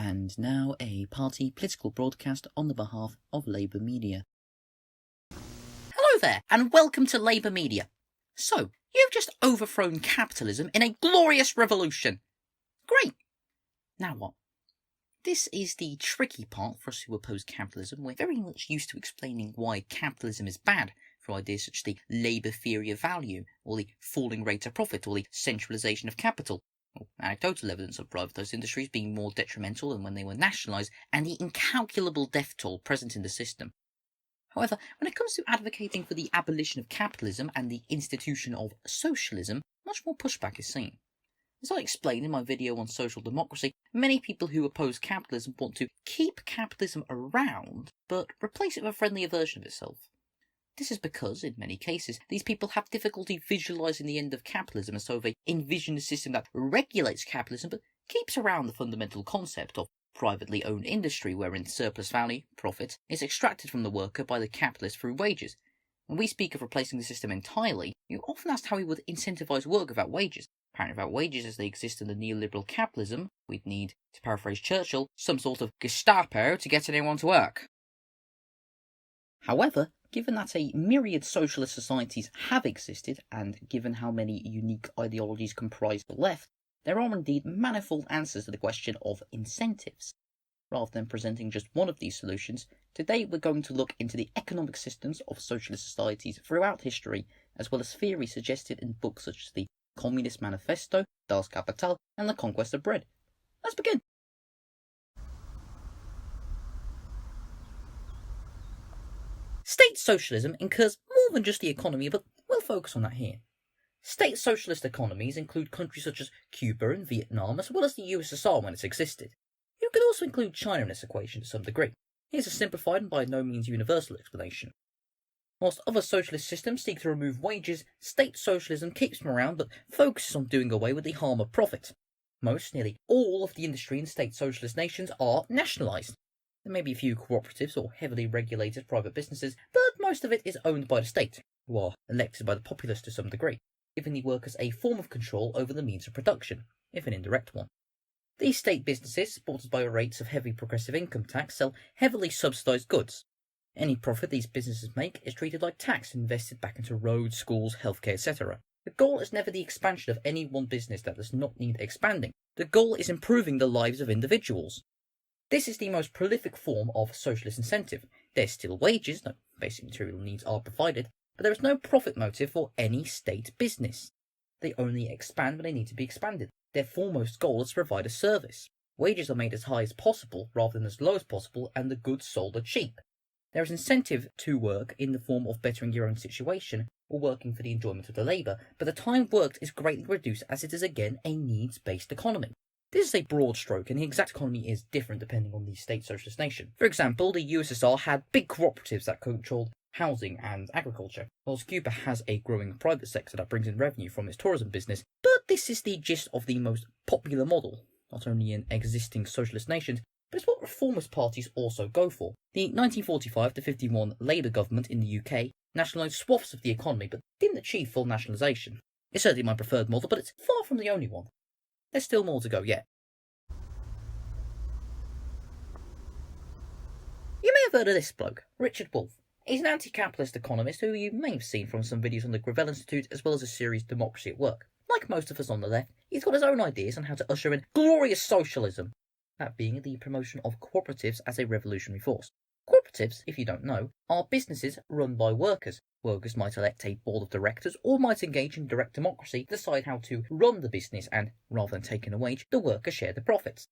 And now a party political broadcast on the behalf of Labour Media. Hello there, and welcome to Labour Media. So, you've just overthrown capitalism in a glorious revolution. Great. Now what? This is the tricky part for us who oppose capitalism. We're very much used to explaining why capitalism is bad through ideas such as the labour theory of value, or the falling rate of profit, or the centralisation of capital, or anecdotal evidence of privatised industries being more detrimental than when they were nationalised, and the incalculable death toll present in the system. However, when it comes to advocating for the abolition of capitalism and the institution of socialism, much more pushback is seen. As I explained in my video on social democracy, many people who oppose capitalism want to keep capitalism around, but replace it with a friendlier version of itself. This is because, in many cases, these people have difficulty visualising the end of capitalism, and so they envision a system that regulates capitalism but keeps around the fundamental concept of privately owned industry wherein surplus value, profit, is extracted from the worker by the capitalist through wages. When we speak of replacing the system entirely, you often ask how we would incentivise work without wages. Apparently without wages as they exist in the neoliberal capitalism, we'd need, to paraphrase Churchill, some sort of Gestapo to get anyone to work. However, given that a myriad socialist societies have existed, and given how many unique ideologies comprise the left, there are indeed manifold answers to the question of incentives. Rather than presenting just one of these solutions, today we're going to look into the economic systems of socialist societies throughout history, as well as theories suggested in books such as the Communist Manifesto, Das Kapital, and The Conquest of Bread. Let's begin! State socialism incurs more than just the economy, but we'll focus on that here. State socialist economies include countries such as Cuba and Vietnam, as well as the USSR when it's existed. You could also include China in this equation to some degree. Here's a simplified and by no means universal explanation. Whilst other socialist systems seek to remove wages, state socialism keeps them around but focuses on doing away with the harm of profit. Nearly all of the industry in state socialist nations are nationalised. There may be a few cooperatives or heavily regulated private businesses, but most of it is owned by the state, who are elected by the populace to some degree, giving the workers a form of control over the means of production, if an indirect one. These state businesses, supported by rates of heavy progressive income tax, sell heavily subsidised goods. Any profit these businesses make is treated like tax and invested back into roads, schools, healthcare, etc. The goal is never the expansion of any one business that does not need expanding. The goal is improving the lives of individuals. This is the most prolific form of socialist incentive. There's still wages, no basic material needs are provided, but there is no profit motive for any state business. They only expand when they need to be expanded. Their foremost goal is to provide a service. Wages are made as high as possible rather than as low as possible, and the goods sold are cheap. There is incentive to work in the form of bettering your own situation or working for the enjoyment of the labour, but the time worked is greatly reduced as it is again a needs-based economy. This is a broad stroke, and the exact economy is different depending on the state socialist nation. For example, the USSR had big cooperatives that controlled housing and agriculture, whilst Cuba has a growing private sector that brings in revenue from its tourism business, but this is the gist of the most popular model, not only in existing socialist nations, but it's what reformist parties also go for. The 1945 to 51 Labour government in the UK nationalised swaths of the economy, but didn't achieve full nationalisation. It's certainly my preferred model, but it's far from the only one. There's still more to go yet. You may have heard of this bloke, Richard Wolff. He's an anti-capitalist economist who you may have seen from some videos on the Gravel Institute as well as a series Democracy at Work. Like most of us on the left, he's got his own ideas on how to usher in glorious socialism, that being the promotion of cooperatives as a revolutionary force. Cooperatives, if you don't know, are businesses run by workers. Workers might elect a board of directors or might engage in direct democracy to decide how to run the business and, rather than taking a wage, the workers share the profits.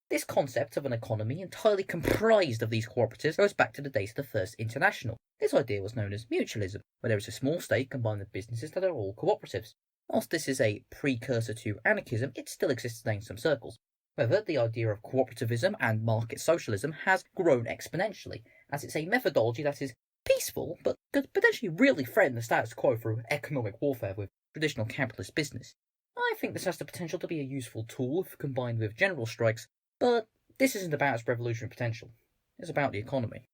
This concept of an economy entirely comprised of these cooperatives goes back to the days of the First International. This idea was known as mutualism, where there is a small state combined with businesses that are all cooperatives. Whilst this is a precursor to anarchism, it still exists today in some circles. However, the idea of cooperativism and market socialism has grown exponentially, as it's a methodology that is peaceful, but could potentially really threaten the status quo through economic warfare with traditional capitalist business. I think this has the potential to be a useful tool if combined with general strikes, but this isn't about its revolutionary potential. It's about the economy.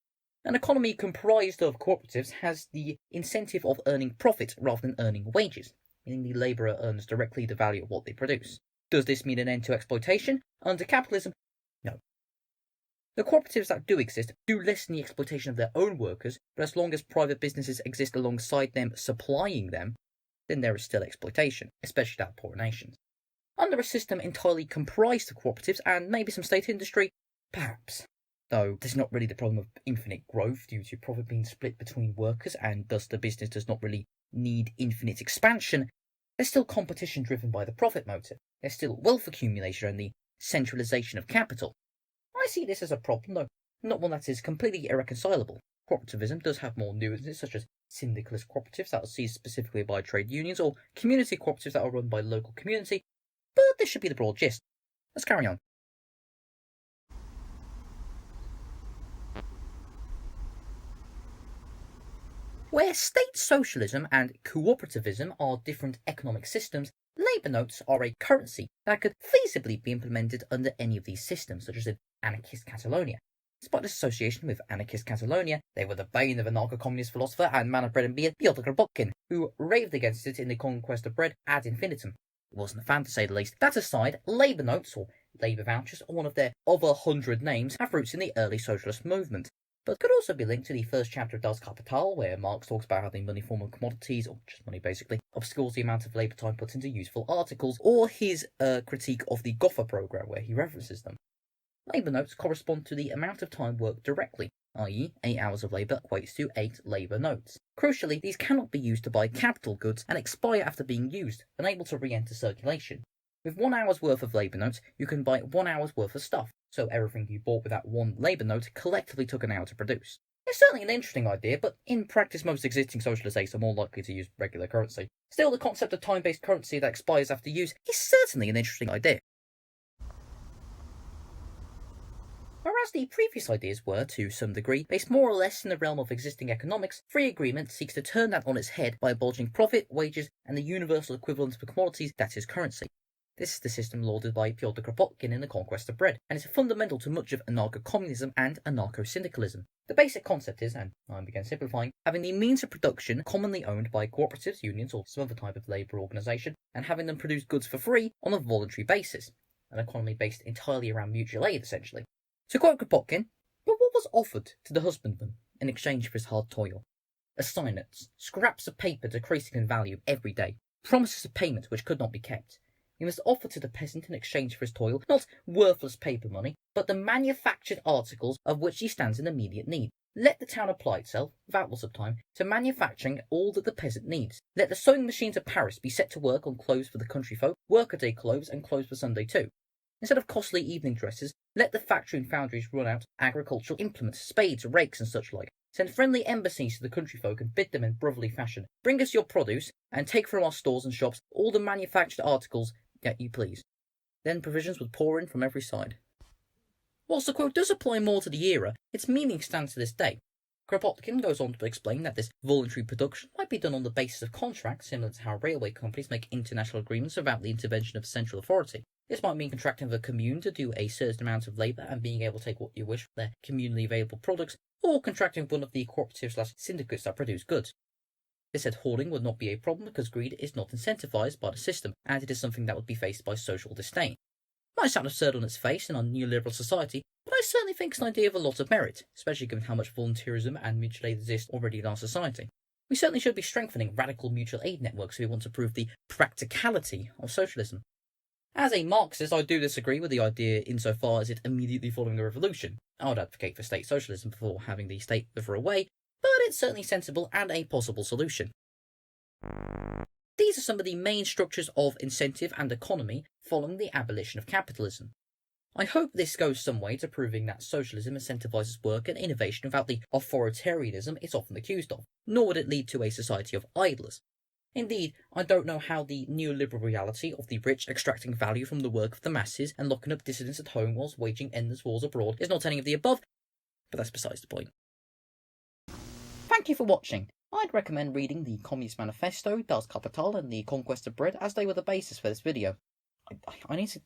An economy comprised of cooperatives has the incentive of earning profit rather than earning wages, meaning the labourer earns directly the value of what they produce. Does this mean an end to exploitation? Under capitalism, no. The cooperatives that do exist do lessen the exploitation of their own workers, but as long as private businesses exist alongside them supplying them, then there is still exploitation, especially that of poorer nations. Under a system entirely comprised of cooperatives and maybe some state industry, perhaps. Though there's not really the problem of infinite growth due to profit being split between workers, and thus the business does not really need infinite expansion, there's still competition driven by the profit motive. There's still wealth accumulation and the centralisation of capital. I see this as a problem, though not one that is completely irreconcilable. Cooperativism does have more nuances, such as syndicalist cooperatives that are seized specifically by trade unions, or community cooperatives that are run by local community, but this should be the broad gist. Let's carry on. Where state socialism and cooperativism are different economic systems, labour notes are a currency that could feasibly be implemented under any of these systems, such as in anarchist Catalonia. Despite this association with anarchist Catalonia, they were the bane of anarcho-communist philosopher and man of bread and beer Pyotr Kropotkin, who raved against it in The Conquest of Bread ad infinitum. It wasn't a fan, to say the least. That aside, labour notes, or labour vouchers, or one of their other 100 names, have roots in the early socialist movement, but could also be linked to the first chapter of Das Kapital, where Marx talks about how the money form of commodities, or just money basically, obscures the amount of labour time put into useful articles, or his critique of the Gotha programme, where he references them. Labour notes correspond to the amount of time worked directly, i.e. 8 hours of labour equates to 8 labour notes. Crucially, these cannot be used to buy capital goods and expire after being used, unable to re-enter circulation. With 1 hour's worth of labour notes, you can buy 1 hour's worth of stuff, so everything you bought with that one labour note collectively took an hour to produce. It's certainly an interesting idea, but in practice most existing socialist states are more likely to use regular currency. Still, the concept of time-based currency that expires after use is certainly an interesting idea. Whereas the previous ideas were, to some degree, based more or less in the realm of existing economics, free agreement seeks to turn that on its head by abolishing profit, wages, and the universal equivalent of commodities that is currency. This is the system lauded by Pyotr Kropotkin in The Conquest of Bread, and is fundamental to much of anarcho-communism and anarcho-syndicalism. The basic concept is, and I'm again simplifying, having the means of production commonly owned by cooperatives, unions, or some other type of labour organisation, and having them produce goods for free on a voluntary basis. An economy based entirely around mutual aid, essentially. To quote Kropotkin, but what was offered to the husbandman in exchange for his hard toil? Assignats, scraps of paper decreasing in value every day, promises of payment which could not be kept. He must offer to the peasant in exchange for his toil not worthless paper money, but the manufactured articles of which he stands in immediate need. Let the town apply itself, without loss of time, to manufacturing all that the peasant needs. Let the sewing machines of Paris be set to work on clothes for the country folk, workaday clothes, and clothes for Sunday too. Instead of costly evening dresses, let the factory and foundries run out agricultural implements, spades, rakes, and such like. Send friendly embassies to the country folk and bid them in brotherly fashion. Bring us your produce, and take from our stores and shops all the manufactured articles that you please. Then provisions would pour in from every side. Whilst the quote does apply more to the era, its meaning stands to this day. Kropotkin goes on to explain that this voluntary production might be done on the basis of contracts, similar to how railway companies make international agreements without the intervention of central authority. This might mean contracting with a commune to do a certain amount of labour and being able to take what you wish from their communally available products, or contracting with one of the cooperatives/syndicates that produce goods. This said hoarding would not be a problem because greed is not incentivised by the system, and it is something that would be faced by social disdain. It might sound absurd on its face in our neoliberal society, but I certainly think it's an idea of a lot of merit, especially given how much volunteerism and mutual aid exist already in our society. We certainly should be strengthening radical mutual aid networks if we want to prove the practicality of socialism. As a Marxist, I do disagree with the idea insofar as it immediately following the revolution. I would advocate for state socialism before having the state wither away, but it's certainly sensible and a possible solution. These are some of the main structures of incentive and economy following the abolition of capitalism. I hope this goes some way to proving that socialism incentivises work and innovation without the authoritarianism it's often accused of, nor would it lead to a society of idlers. Indeed, I don't know how the neoliberal reality of the rich extracting value from the work of the masses and locking up dissidents at home whilst waging endless wars abroad is not any of the above, but that's besides the point. Thank you for watching. I'd recommend reading the Communist Manifesto, Das Kapital, and the Conquest of Bread, as they were the basis for this video. I need to...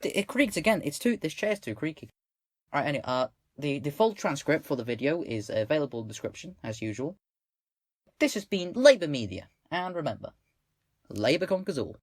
it creaks again. This chair's too creaky. Alright, anyway, the full transcript for the video is available in the description, as usual. This has been Labour Media. And remember, Labour conquers all.